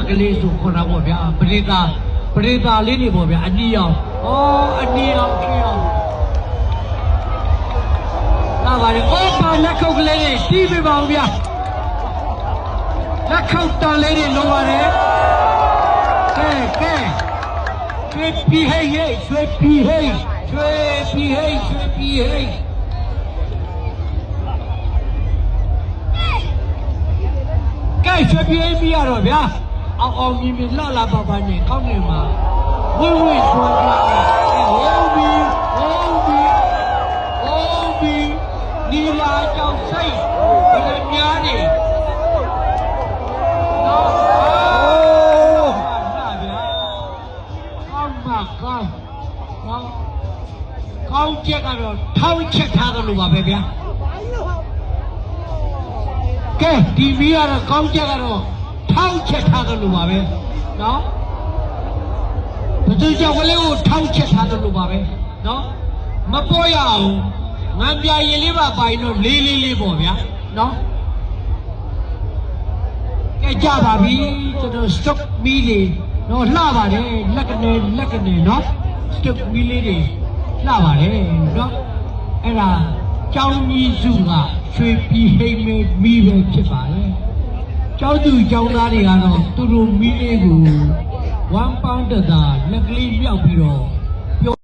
ကလေးဆိုခေါ်တာပေါ့ဗျာပရိသလေးတွေပေါ့ဗျာအနီးအောင်အနီးအောင်ခေအောင်လာပါလေပါလက်ခုပ်ကလေးတွေတီးပြပါဦးဗျာလက်ခုပ်တန်လေးတွေလုံးပါတယ်ကဲရွှေပြည်ဟိတ်ရွှေပြည်ဟိတ်ကဲရွှေပြည်ပြီးရတော့ဗျာအောင်မြင်လှပါနဲ့ကောင်းနေမှာဝိဆိုကြဟုတ်ပြီနီလာကြောင့်စိတ်ဘယ်များနေကောင်းချက်ကတော့ထောင်းချက်ထားတယ်လို့ပါပဲဗျာကဲဒီမီးကတော့ကောင်းချက်ကတော့ထောင်းချက်ထားတယ်လို့ပါပဲနော်ဘယ်သူကြောင့်ကလေးကိုထောင်းချက်ထားတယ်လို့ပါပဲနော်မပေါ်ရအောင်ငံပြရင်လေးပါပိုင်တော့လေးပေါ့ဗျာနော်ကဲကြပါပြီကျွန်တော် stock မီးလေးနော်လှပါတယ်လက်ကနေနော် stock မီးလေးတွေလှပါတယ်နော်အဲ့ဒါကျောင်းကြီးစုကရွှေပြည်ဟိမ့်မီးပဲဖြစ်ပါတယ်ကျောင်းသူကျောင်းသားတွေကတော့သူတို့မီးလေးကို1 pound တာလက်ကလေးမြောက်ပြီးတော့